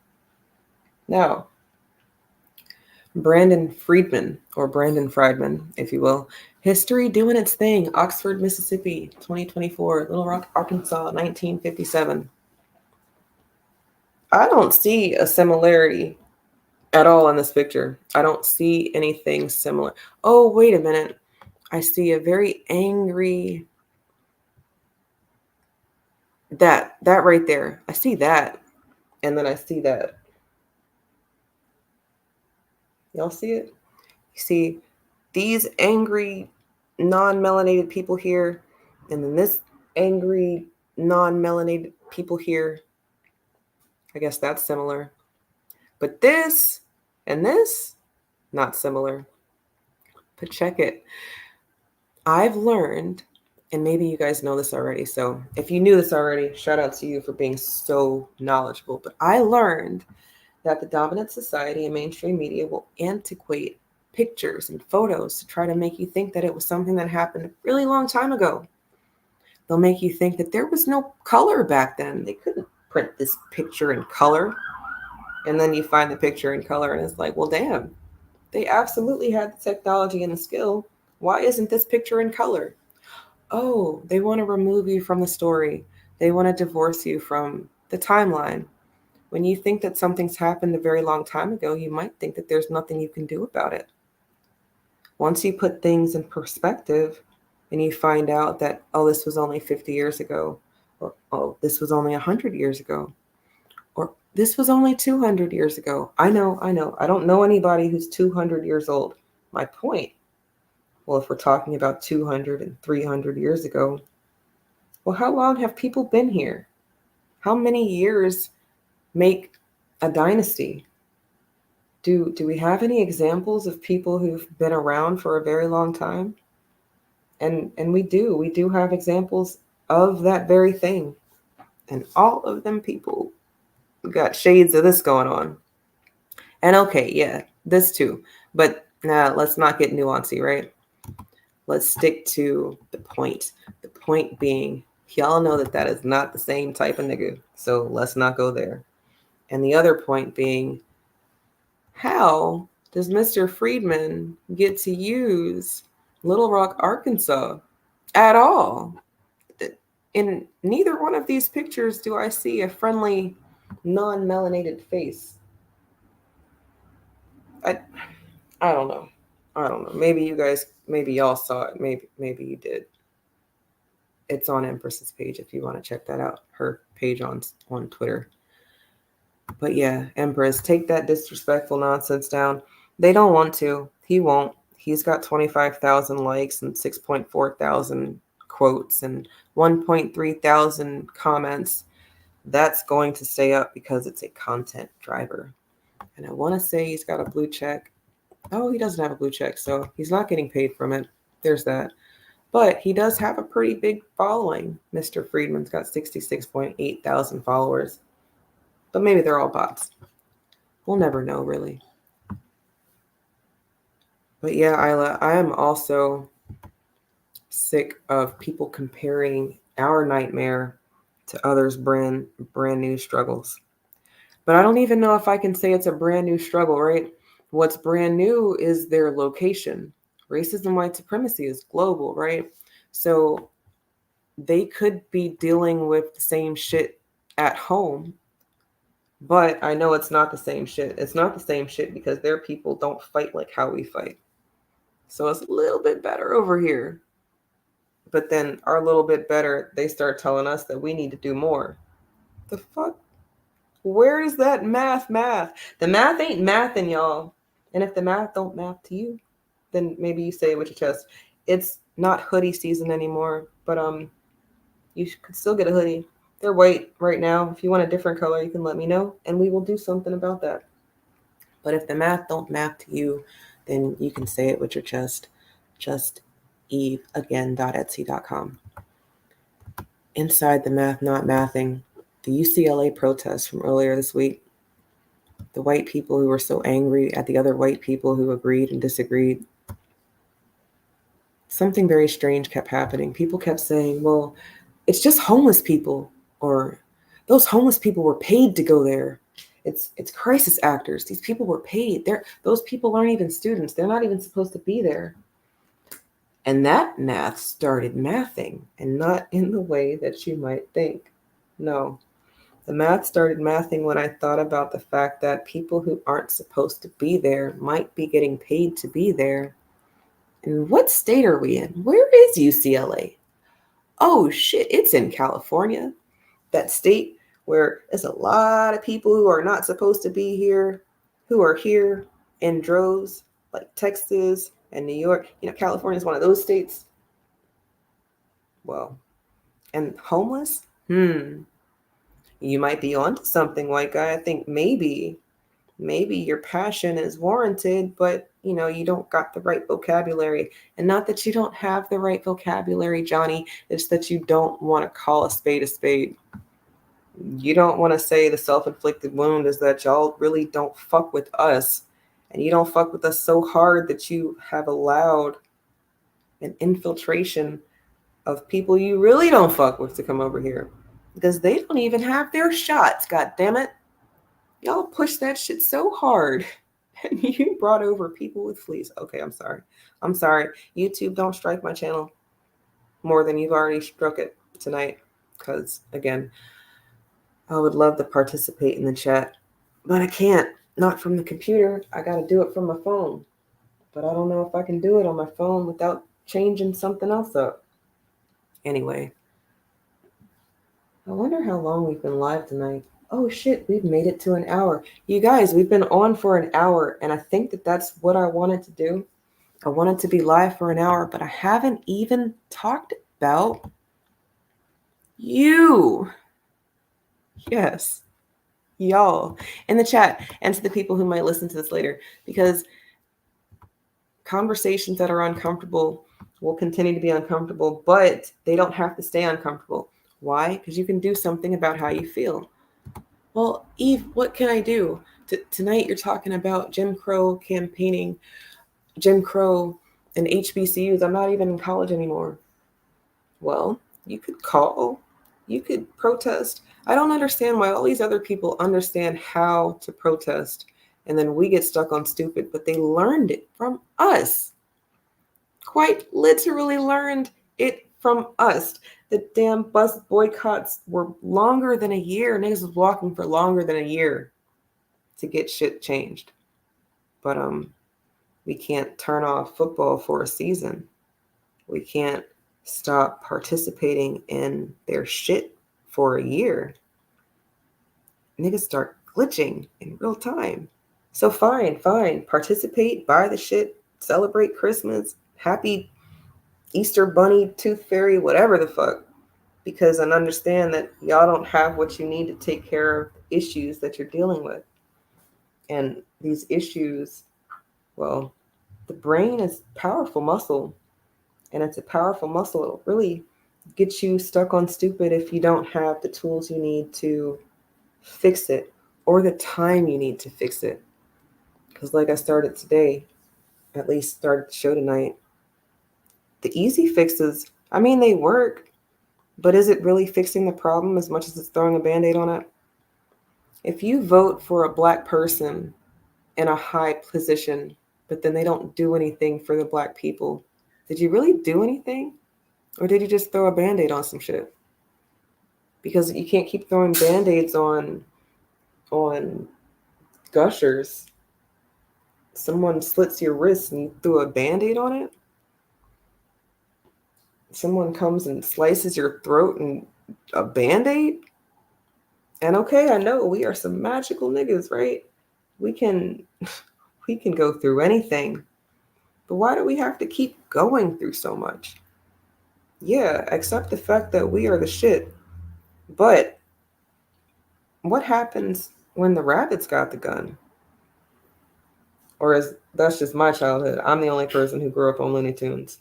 Now, Brandon Friedman, or Brandon Friedman, if you will. History doing its thing. Oxford, Mississippi, 2024. Little Rock, Arkansas, 1957. I don't see a similarity at all in this picture. I don't see anything similar. Oh, wait a minute. I see a very angry, that right there. I see that. And then I see that. Y'all see it? You see these angry, non-melanated people here, and then this angry, non-melanated people here. I guess that's similar. But this and this, not similar. But check it. I've learned, and maybe you guys know this already, so if you knew this already, shout out to you for being so knowledgeable. But I learned that the dominant society and mainstream media will antiquate pictures and photos to try to make you think that it was something that happened a really long time ago. They'll make you think that there was no color back then. They couldn't print this picture in color. And then you find the picture in color and it's like, well, damn, they absolutely had the technology and the skill. Why isn't this picture in color? Oh, they want to remove you from the story. They want to divorce you from the timeline. When you think that something's happened a very long time ago, you might think that there's nothing you can do about it. Once you put things in perspective and you find out that, oh, this was only 50 years ago, or, oh, this was only 100 years ago, or this was only 200 years ago. I know. I don't know anybody who's 200 years old. My point, well, if we're talking about 200 and 300 years ago, well, how long have people been here? How many years make a dynasty? Do we have any examples of people who've been around for a very long time? And we do have examples of that very thing. And all of them people got shades of this going on. And okay, yeah, this too. But now let's not get nuancy, right? Let's stick to the point. The point being, y'all know that is not the same type of nigga. So let's not go there. And the other point being, how does Mr. Friedman get to use Little Rock, Arkansas at all? In neither one of these pictures do I see a friendly, non-melanated face. I don't know. Maybe y'all saw it. Maybe you did. It's on Empress's page if you want to check that out. Her page on Twitter. But yeah, Empress, take that disrespectful nonsense down. They don't want to. He won't. He's got 25,000 likes and 6.4 thousand quotes and 1.3 thousand comments. That's going to stay up because it's a content driver. And I want to say he's got a blue check. Oh, he doesn't have a blue check, so he's not getting paid from it. There's that. But he does have a pretty big following. Mr. Friedman's got 66.8 thousand followers. But maybe they're all bots. We'll never know, really. But yeah, Isla, I am also sick of people comparing our nightmare to others' brand new struggles. But I don't even know if I can say it's a brand new struggle, right? What's brand new is their location. Racism, white supremacy is global, right? So they could be dealing with the same shit at home, but I know it's not the same shit. It's not the same shit because their people don't fight like how we fight. So it's a little bit better over here. But then our little bit better, they start telling us that we need to do more. The fuck? Where is that math? The math ain't mathing, y'all. And if the math don't math to you, then maybe you say it with your chest. It's not hoodie season anymore, but you could still get a hoodie. They're white right now. If you want a different color, you can let me know, and we will do something about that. But if the math don't math to you, then you can say it with your chest. Just eveagain.etsy.com. Inside the math not mathing, the UCLA protests from earlier this week, the white people who were so angry at the other white people who agreed and disagreed, something very strange kept happening. People kept saying, well, it's just homeless people, or those homeless people were paid to go there. It's crisis actors. These people were paid. Those people aren't even students. They're not even supposed to be there. And that math started mathing, and not in the way that you might think. No, the math started mathing when I thought about the fact that people who aren't supposed to be there might be getting paid to be there. And what state are we in? Where is UCLA? Oh shit, it's in California. That state where there's a lot of people who are not supposed to be here, who are here in droves, like Texas and New York. California is one of those states. Well, and homeless? You might be onto something, white guy. I think maybe your passion is warranted, but you don't got the right vocabulary. And not that you don't have the right vocabulary, Johnny, it's that you don't want to call a spade a spade. You don't want to say the self-inflicted wound is that y'all really don't fuck with us, and you don't fuck with us so hard that you have allowed an infiltration of people you really don't fuck with to come over here, because they don't even have their shots. God damn it. Y'all push that shit so hard, and you brought over people with fleas. Okay, I'm sorry. YouTube, don't strike my channel more than you've already struck it tonight, because again, I would love to participate in the chat, but I can't. Not from the computer. I got to do it from my phone. But I don't know if I can do it on my phone without changing something else up. Anyway, I wonder how long we've been live tonight. Oh shit, we've made it to an hour. You guys, we've been on for an hour, and I think that that's what I wanted to do. I wanted to be live for an hour, but I haven't even talked about you. Yes, y'all in the chat, and to the people who might listen to this later, because conversations that are uncomfortable will continue to be uncomfortable, but they don't have to stay uncomfortable. Why? Because you can do something about how you feel. Well, Eve, what can I do? Tonight you're talking about Jim Crow campaigning, Jim Crow and HBCUs. I'm not even in college anymore. Well, you could call, you could protest. I don't understand why all these other people understand how to protest, and then we get stuck on stupid, but they learned it from us. Quite literally learned it from us. The damn bus boycotts were longer than a year. Niggas was walking for longer than a year to get shit changed. But we can't turn off football for a season. We can't stop participating in their shit for a year. Niggas start glitching in real time. So fine. Participate, buy the shit, celebrate Christmas, happy Easter bunny, tooth fairy, whatever the fuck. Because I understand that y'all don't have what you need to take care of issues that you're dealing with. And these issues, well, the brain is a powerful muscle. And it's a powerful muscle. It'll really get you stuck on stupid if you don't have the tools you need to fix it, or the time you need to fix it. Because like I started today, at least started the show tonight, The easy fixes, I mean, they work, but is it really fixing the problem as much as it's throwing a Band-Aid on it? If you vote for a Black person in a high position, but then they don't do anything for the Black people, did you really do anything? Or did you just throw a Band-Aid on some shit? Because you can't keep throwing Band-Aids on gushers. Someone slits your wrist and you threw a Band-Aid on it? Someone comes and slices your throat and a Band-Aid? And okay, I know we are some magical niggas, right? We can go through anything. But why do we have to keep going through so much? Yeah, accept the fact that we are the shit. But what happens when the rabbits got the gun? Or that's just my childhood. I'm the only person who grew up on Looney Tunes.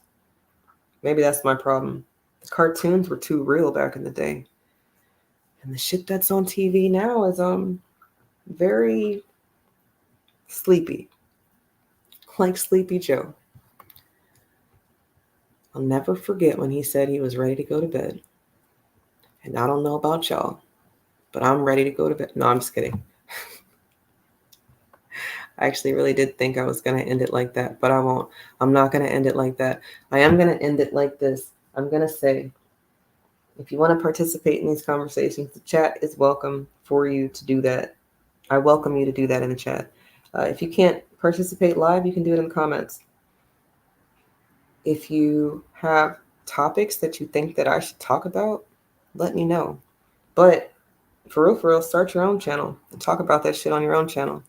Maybe that's my problem. The cartoons were too real back in the day. And the shit that's on TV now is very sleepy. Like Sleepy Joe. I'll never forget when he said he was ready to go to bed. And I don't know about y'all, but I'm ready to go to bed. No, I'm just kidding. I actually really did think I was going to end it like that, but I won't. I'm not going to end it like that. I am going to end it like this. I'm going to say, if you want to participate in these conversations, the chat is welcome for you to do that. I welcome you to do that in the chat. If you can't participate live, you can do it in the comments. If you have topics that you think that I should talk about, let me know. But for real, start your own channel and talk about that shit on your own channel.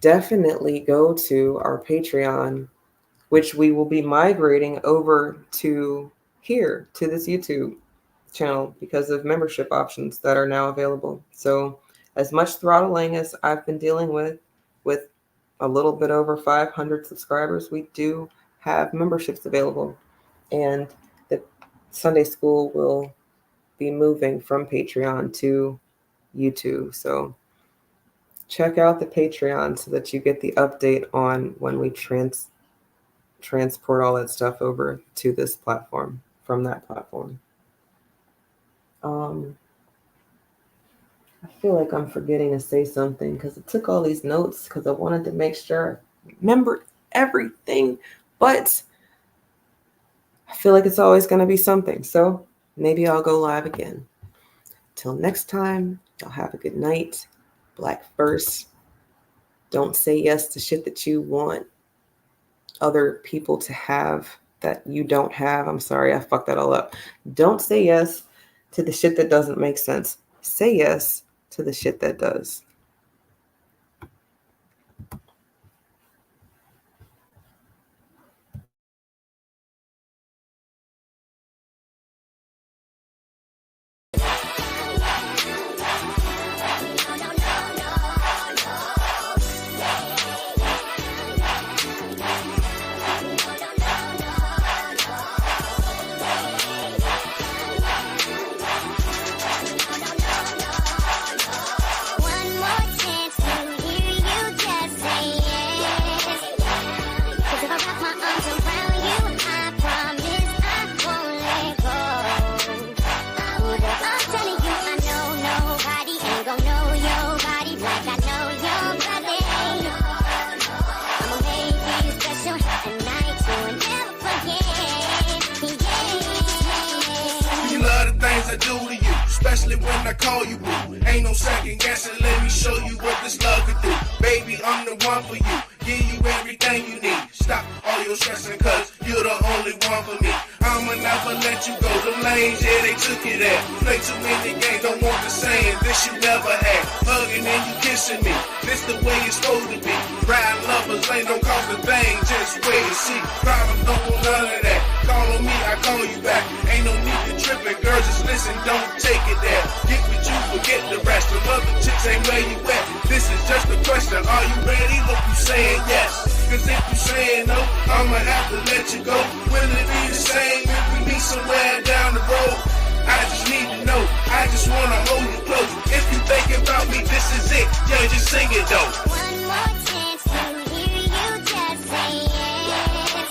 Definitely go to our Patreon, which we will be migrating over to here, to this YouTube channel, because of membership options that are now available. So as much throttling as I've been dealing with a little bit over 500 subscribers, we do have memberships available. And the Sunday school will be moving from Patreon to YouTube. So check out the Patreon so that you get the update on when we transport all that stuff over to this platform from that platform. I feel like I'm forgetting to say something because I took all these notes because I wanted to make sure I remembered everything, but I feel like it's always going to be something. So maybe I'll go live again. Till next time, y'all have a good night. Black first. Don't say yes to shit that you want other people to have that you don't have. I'm sorry, I fucked that all up. Don't say yes to the shit that doesn't make sense. Say yes to the shit that does. Especially when I call you boo. Ain't no second guessing, let me show you what this love could do. Baby, I'm the one for you. Give you everything you need. Stop all your stressing, cause you're the only one for me. I'ma never let you go. The lanes, yeah, they took it there. Play too many games, don't want the same. This you never had. Hugging and you kissing me. This the way it's supposed to be. Ride lovers lane don't cost a thing. Just wait and see. Problems don't want none of that. Call on me, I call you back. Ain't no need to trip it, girl. Just listen, don't take it there. Get with you, forget the rest. The other chicks ain't where you at. This is just a question. Are you ready? Hope you saying yes. Cause if you saying no, I'ma have to let you go. Will it be the same if we meet somewhere down the road? I just need to know. I just wanna hold you close. If you think about me, this is it. Yo, just sing it though. One more chance to hear you just say yes.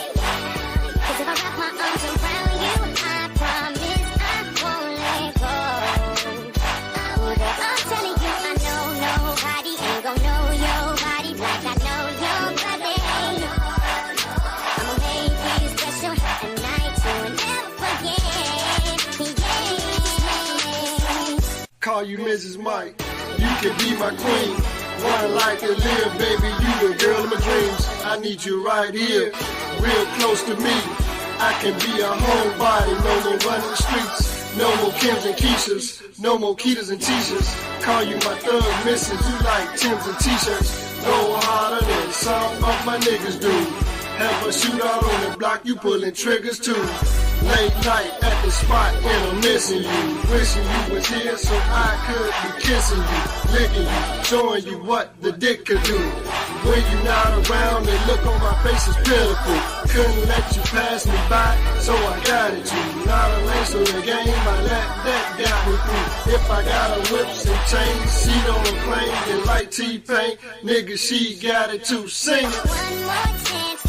you Mrs. Mike. You can be my queen. One life to live, baby, you the girl of my dreams. I need you right here, real close to me. I can be a homebody, no more running the streets. No more Kims and Keishas, no more Ketas and Tishas. Call you my thug missus, you like Tims and T-shirts. Go harder than some of my niggas do. Have a shootout on the block, you pulling triggers too. Late night at the spot and I'm missing you. Wishing you was here so I could be kissing you, licking you, showing you what the dick could do. When you not around, the look on my face is pitiful. Couldn't let you pass me by, so I got it you. Not a lace on the game, I let that got me through. If I got a whips and chains, she don't claim it like T-Pain. Nigga, she got it too. Sing it. One more chance.